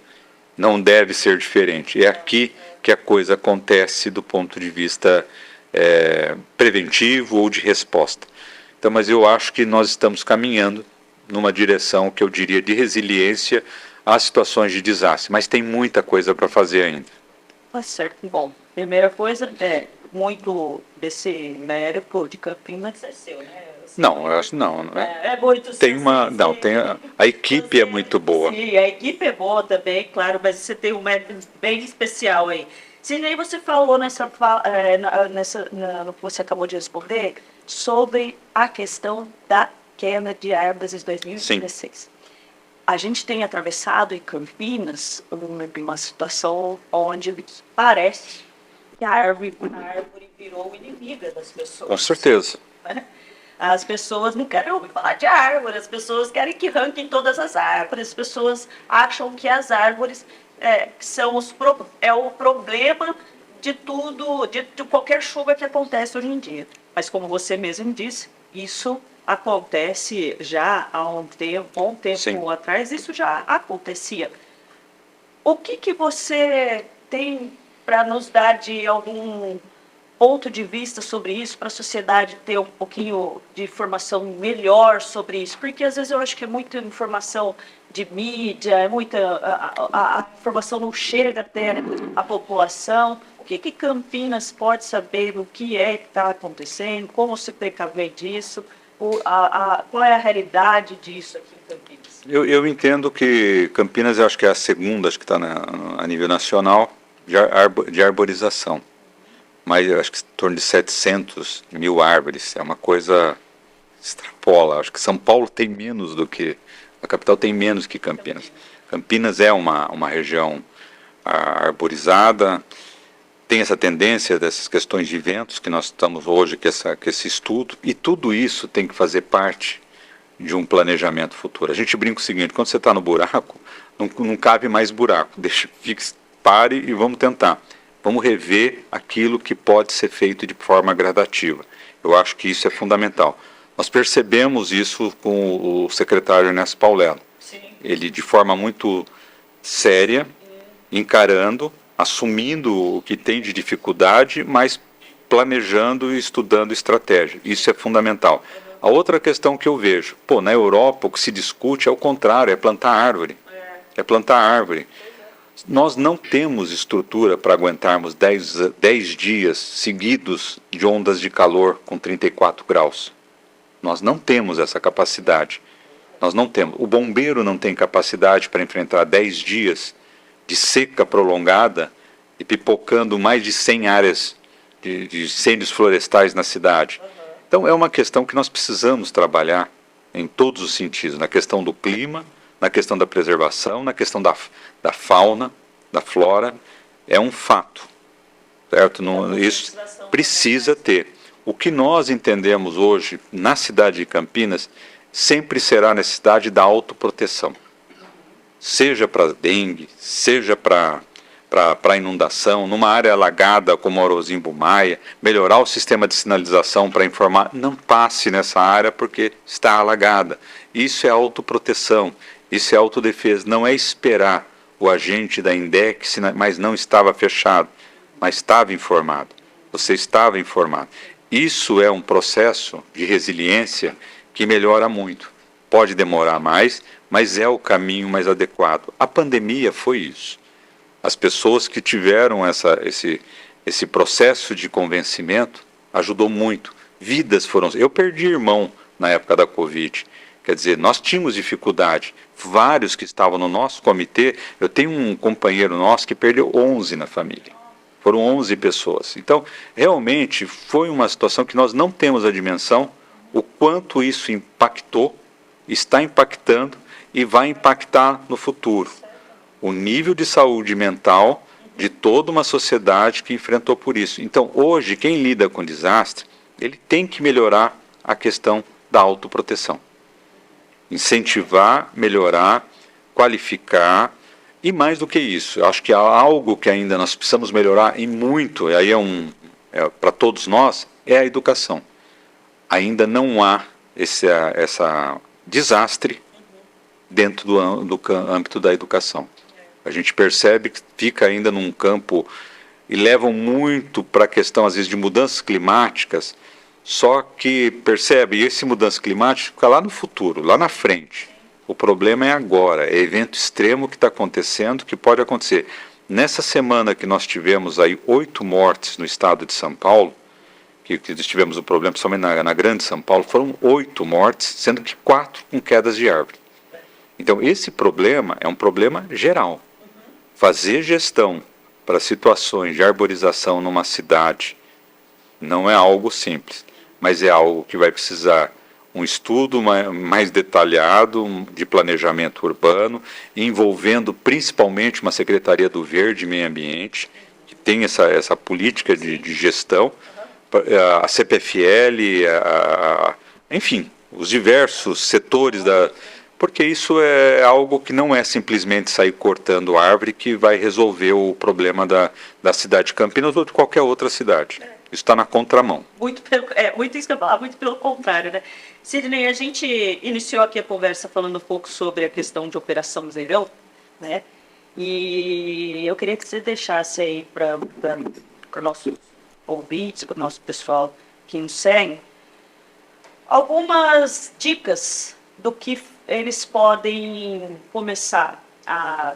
Não deve ser diferente. É aqui que a coisa acontece do ponto de vista preventivo ou de resposta. Então, mas eu acho que nós estamos caminhando numa direção que eu diria de resiliência há situações de desastre, mas tem muita coisa para fazer ainda. Tá certo. Bom, primeira coisa, muito desse mérito de Campinas é seu, né? Não, eu acho não, não é. É muito Tem seu, uma, sim, não, sim. tem a equipe é muito boa. Sim, a equipe é boa também, claro, mas você tem um mérito bem especial aí. Sidney, você falou no que você acabou de responder sobre a questão da queda de árvores em Sim. 2016. A gente tem atravessado em Campinas uma situação onde parece que a árvore virou inimiga das pessoas. Com certeza. Né? As pessoas não querem ouvir falar de árvore, as pessoas querem que arranquem todas as árvores, as pessoas acham que as árvores são o problema de tudo, de qualquer chuva que acontece hoje em dia. Mas como você mesmo disse, isso acontece já há um tempo Sim. atrás, isso já acontecia. O que você tem para nos dar de algum ponto de vista sobre isso, para a sociedade ter um pouquinho de informação melhor sobre isso? Porque às vezes eu acho que é muita informação de mídia, a informação não chega até a população. O que Campinas pode saber do que está acontecendo, como se precaver disso, qual é a realidade disso aqui em Campinas? Eu entendo que Campinas, eu acho que é a segunda, acho que está a nível nacional, de arborização. Mas eu acho que em torno de 700 mil árvores, é uma coisa extrapola. Acho que São Paulo tem menos do que, a capital tem menos que Campinas. Campinas é uma região arborizada, tem essa tendência dessas questões de ventos que nós estamos hoje, que esse estudo, e tudo isso tem que fazer parte de um planejamento futuro. A gente brinca o seguinte: quando você está no buraco, não cabe mais buraco, pare e vamos tentar. Vamos rever aquilo que pode ser feito de forma gradativa. Eu acho que isso é fundamental. Nós percebemos isso com o secretário Ernesto Paulello. Sim. Ele, de forma muito séria, encarando, assumindo o que tem de dificuldade, mas planejando e estudando estratégia. Isso é fundamental. A outra questão que eu vejo, na Europa o que se discute é o contrário, é plantar árvore. É plantar árvore. Nós não temos estrutura para aguentarmos 10 dias seguidos de ondas de calor com 34 graus. Nós não temos essa capacidade. Nós não temos. O bombeiro não tem capacidade para enfrentar 10 dias de seca prolongada e pipocando mais de 100 áreas de incêndios florestais na cidade. Então é uma questão que nós precisamos trabalhar em todos os sentidos, na questão do clima, na questão da preservação, na questão da fauna, da flora. É um fato, certo? Isso precisa ter. O que nós entendemos hoje na cidade de Campinas sempre será a necessidade da autoproteção. Seja para dengue, seja para inundação, numa área alagada como Orozimbo Maia, melhorar o sistema de sinalização para informar, não passe nessa área porque está alagada. Isso é autoproteção, isso é autodefesa, não é esperar o agente da Index, mas não estava fechado, mas estava informado. Você estava informado. Isso é um processo de resiliência que melhora muito. Pode demorar mais, mas é o caminho mais adequado. A pandemia foi isso. As pessoas que tiveram esse processo de convencimento ajudou muito. Vidas foram... Eu perdi irmão na época da Covid. Quer dizer, nós tínhamos dificuldade. Vários que estavam no nosso comitê, eu tenho um companheiro nosso que perdeu 11 na família. Foram 11 pessoas. Então, realmente, foi uma situação que nós não temos a dimensão, o quanto isso impactou, está impactando e vai impactar no futuro. O nível de saúde mental de toda uma sociedade que enfrentou por isso. Então, hoje, quem lida com desastre, ele tem que melhorar a questão da autoproteção. Incentivar, melhorar, qualificar, e mais do que isso, eu acho que há algo que ainda nós precisamos melhorar e muito, e aí para todos nós, é a educação. Ainda não há esse desastre dentro do âmbito da educação. A gente percebe que fica ainda num campo e levam muito para a questão, às vezes, de mudanças climáticas, só que percebe, esse mudança climática fica lá no futuro, lá na frente. O problema é agora, é evento extremo que está acontecendo, que pode acontecer. Nessa semana que nós tivemos aí 8 mortes no estado de São Paulo, que tivemos o problema, principalmente na grande São Paulo, foram 8 mortes, sendo que 4 com quedas de árvore. Então, esse problema é um problema geral. Fazer gestão para situações de arborização numa cidade não é algo simples, mas é algo que vai precisar um estudo mais detalhado de planejamento urbano, envolvendo principalmente uma Secretaria do Verde e Meio Ambiente, que tem essa política de gestão, a CPFL, enfim, os diversos setores porque isso é algo que não é simplesmente sair cortando árvore que vai resolver o problema da cidade de Campinas ou de qualquer outra cidade. Isso está na contramão. Muito isso que eu falar, muito pelo contrário, né? Sidney, a gente iniciou aqui a conversa falando um pouco sobre a questão de Operação Zerão, né? E eu queria que você deixasse aí para nossos ouvintes, para o nosso pessoal que nos segue, algumas dicas do que eles podem começar a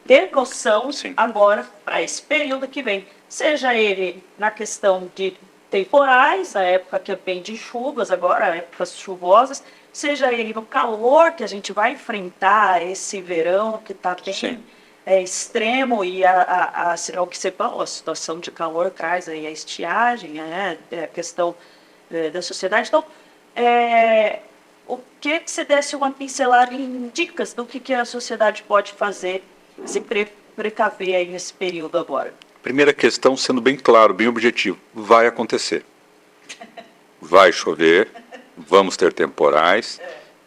ter noção agora para esse período que vem. Seja ele na questão de temporais, a época que é bem de chuvas agora, épocas chuvosas, seja ele no calor que a gente vai enfrentar esse verão que está bem extremo e o que você falou, a situação de calor traz aí a estiagem, a questão da sociedade. Então, o que você desse uma pincelada em dicas do que a sociedade pode fazer, se precaver aí nesse período agora? Primeira questão, sendo bem claro, bem objetivo, vai acontecer. Vai chover, vamos ter temporais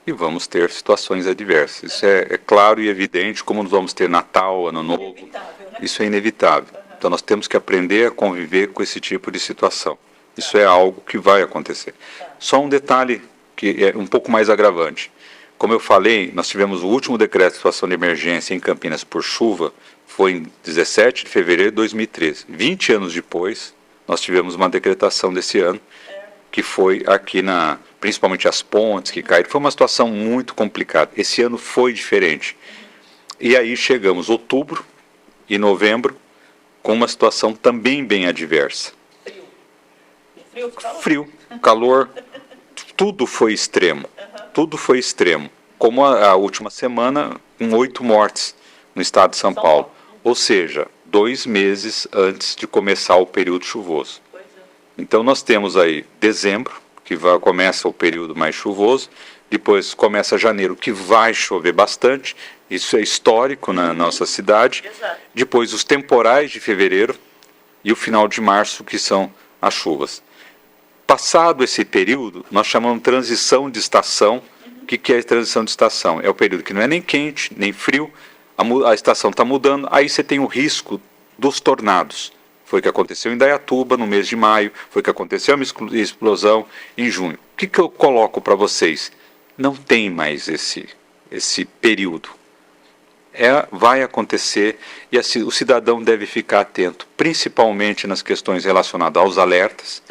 e vamos ter situações adversas. Isso é claro e evidente, como nós vamos ter Natal, Ano Novo. Né? Isso é inevitável. Então nós temos que aprender a conviver com esse tipo de situação. Isso é algo que vai acontecer. Só um detalhe que é um pouco mais agravante. Como eu falei, nós tivemos o último decreto de situação de emergência em Campinas por chuva, foi em 17 de fevereiro de 2013. 20 anos depois, nós tivemos uma decretação desse ano, que foi aqui principalmente as pontes que caíram. Foi uma situação muito complicada. Esse ano foi diferente. E aí chegamos outubro e novembro com uma situação também bem adversa. Frio, calor, tudo foi extremo. Tudo foi extremo. Como a última semana, com 8 mortes no estado de São Paulo. Ou seja, 2 meses antes de começar o período chuvoso. Então nós temos aí dezembro, que começa o período mais chuvoso, depois começa janeiro, que vai chover bastante, isso é histórico na nossa cidade, depois os temporais de fevereiro e o final de março, que são as chuvas. Passado esse período, nós chamamos de transição de estação. O que é transição de estação? É o período que não é nem quente, nem frio, a estação está mudando, aí você tem o risco dos tornados. Foi o que aconteceu em Indaiatuba no mês de maio, foi o que aconteceu uma explosão em junho. O que eu coloco para vocês? Não tem mais esse período. Vai acontecer e assim, o cidadão deve ficar atento, principalmente nas questões relacionadas aos alertas.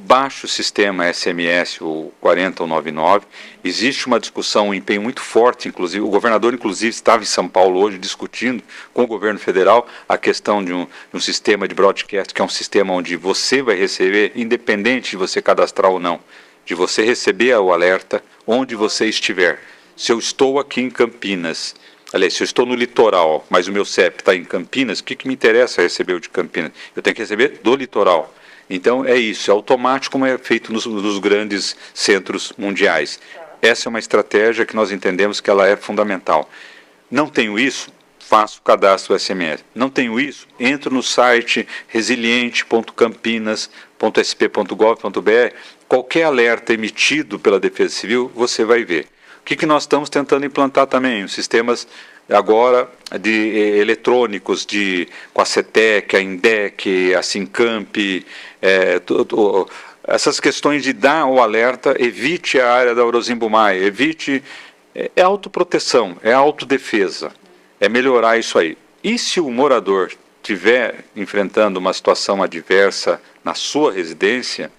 Baixe o sistema SMS, o 40199. Existe uma discussão, um empenho muito forte, inclusive, o governador, inclusive, estava em São Paulo hoje discutindo com o governo federal a questão de um sistema de broadcast, que é um sistema onde você vai receber, independente de você cadastrar ou não, de você receber o alerta onde você estiver. Se eu estou aqui em Campinas, aliás, se eu estou no litoral, mas o meu CEP está em Campinas, o que me interessa receber o de Campinas? Eu tenho que receber do litoral. Então é isso, é automático como é feito nos grandes centros mundiais. Essa é uma estratégia que nós entendemos que ela é fundamental. Não tenho isso? Faço o cadastro SMS. Não tenho isso? Entro no site resiliente.campinas.sp.gov.br. Qualquer alerta emitido pela Defesa Civil, você vai ver. O que nós estamos tentando implantar também? Os sistemas agora de eletrônicos, com a CETEC, a INDEC, a Sincamp, essas questões de dar o alerta, evite a área da Orozimbo Maia, evite, é autoproteção, é autodefesa, é melhorar isso aí. E se o morador estiver enfrentando uma situação adversa na sua residência,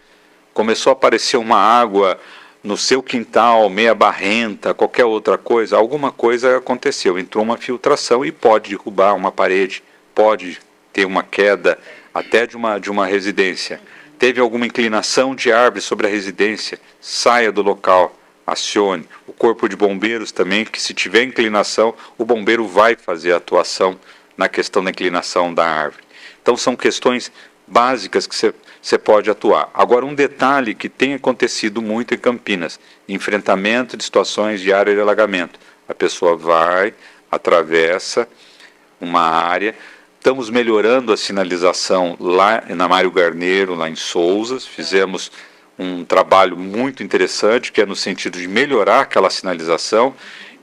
começou a aparecer uma água no seu quintal, meia barrenta, qualquer outra coisa, alguma coisa aconteceu, entrou uma filtração e pode derrubar uma parede, pode ter uma queda até de uma residência. Teve alguma inclinação de árvore sobre a residência, saia do local, acione. O corpo de bombeiros também, que se tiver inclinação, o bombeiro vai fazer a atuação na questão da inclinação da árvore. Então são questões básicas que você pode atuar. Agora, um detalhe que tem acontecido muito em Campinas: enfrentamento de situações de área de alagamento. A pessoa vai, atravessa uma área. Estamos melhorando a sinalização lá na Mário Garneiro, lá em Sousas. Fizemos um trabalho muito interessante, que é no sentido de melhorar aquela sinalização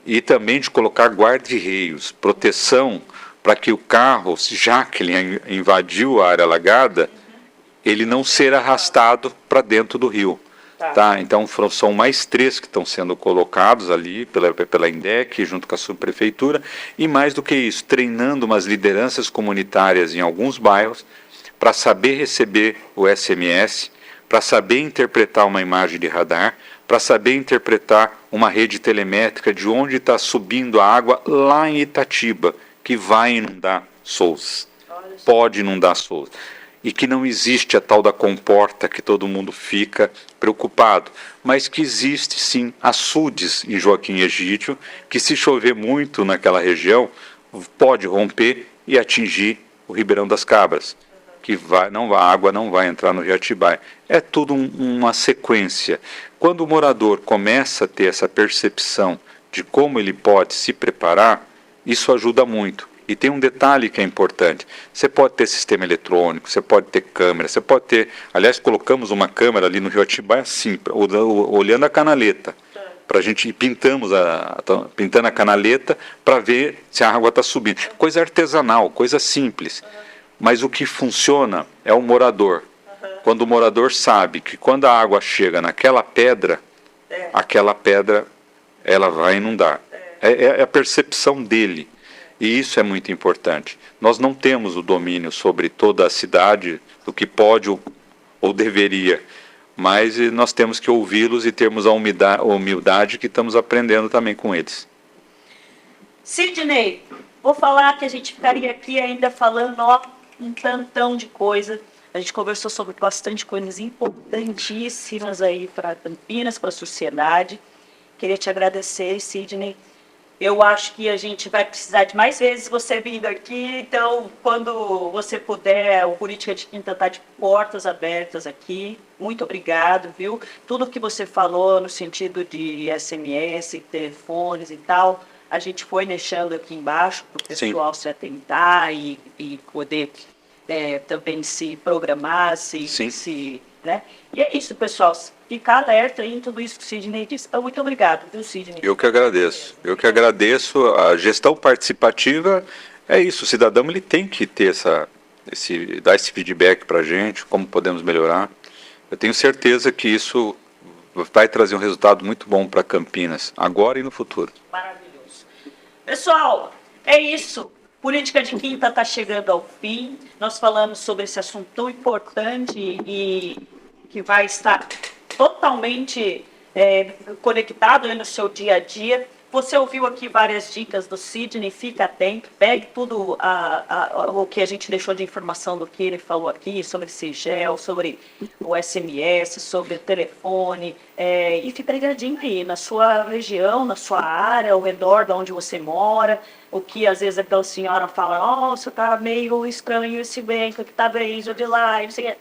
e também de colocar guarda-reios, proteção, para que o carro, já que ele invadiu a área alagada, ele não ser arrastado para dentro do rio. Tá? Então são mais 3 que estão sendo colocados ali pela INDEC, junto com a subprefeitura, e mais do que isso, treinando umas lideranças comunitárias em alguns bairros para saber receber o SMS, para saber interpretar uma imagem de radar, para saber interpretar uma rede telemétrica de onde está subindo a água lá em Itatiba, que vai inundar Sousas, pode inundar Sousas, e que não existe a tal da comporta que todo mundo fica preocupado, mas que existe sim açudes em Joaquim Egídio, que se chover muito naquela região, pode romper e atingir o Ribeirão das Cabras, que a água não vai entrar no Rio Atibaia. É tudo uma sequência. Quando o morador começa a ter essa percepção de como ele pode se preparar, isso ajuda muito. E tem um detalhe que é importante: você pode ter sistema eletrônico, você pode ter câmera, você pode ter... Aliás, colocamos uma câmera ali no Rio Atibaia assim, olhando a canaleta, para a gente pintando a canaleta para ver se a água está subindo. Coisa artesanal, coisa simples. Mas o que funciona é o morador. Quando o morador sabe que quando a água chega naquela pedra, aquela pedra ela vai inundar. É a percepção dele. E isso é muito importante. Nós não temos o domínio sobre toda a cidade, do que pode ou deveria, mas nós temos que ouvi-los e termos a humildade que estamos aprendendo também com eles. Sidney, vou falar que a gente ficaria aqui ainda falando um tantão de coisa. A gente conversou sobre bastante coisas importantíssimas aí para Campinas, para a sociedade. Queria te agradecer, Sidney. Eu acho que a gente vai precisar de mais vezes você vindo aqui, então, quando você puder, o Política de Quinta está de portas abertas aqui. Muito obrigado, viu? Tudo que você falou no sentido de SMS, telefones e tal, a gente foi deixando aqui embaixo para o pessoal se atentar e poder também se programar, né? E é isso, pessoal. Ficar alerta em tudo isso que o Sidney disse. Muito obrigado, viu, Sidney? Eu que agradeço. A gestão participativa é isso. O cidadão ele tem que ter dar esse feedback para a gente, como podemos melhorar. Eu tenho certeza que isso vai trazer um resultado muito bom para Campinas, agora e no futuro. Maravilhoso. Pessoal, é isso. Política de Quinta está chegando ao fim. Nós falamos sobre esse assunto tão importante e que vai estar totalmente conectado no seu dia a dia. Você ouviu aqui várias dicas do Sidney, fica atento, pegue tudo o que a gente deixou de informação do que ele falou aqui, sobre Sigel, sobre o SMS, sobre o telefone, e fique ligadinho aí na sua região, na sua área, ao redor de onde você mora, o que às vezes aquela senhora fala: nossa, tá meio estranho esse banco que tá bem de lá, e não sei o que.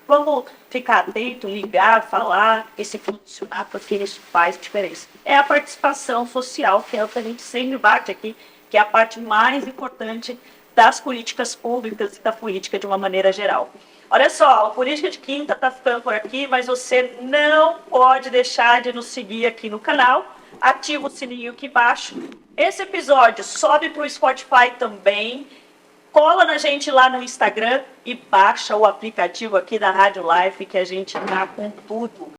Vamos ficar atento, ligar, falar, e se funcionar, porque isso faz diferença. É a participação social, que é o que a gente sempre bate aqui, que é a parte mais importante das políticas públicas e da política de uma maneira geral. Olha só, a Política de Quinta está ficando por aqui, mas você não pode deixar de nos seguir aqui no canal. Ativa o sininho aqui embaixo. Esse episódio sobe para o Spotify também. Cola na gente lá no Instagram e baixa o aplicativo aqui da Rádio Life, que a gente tá com tudo.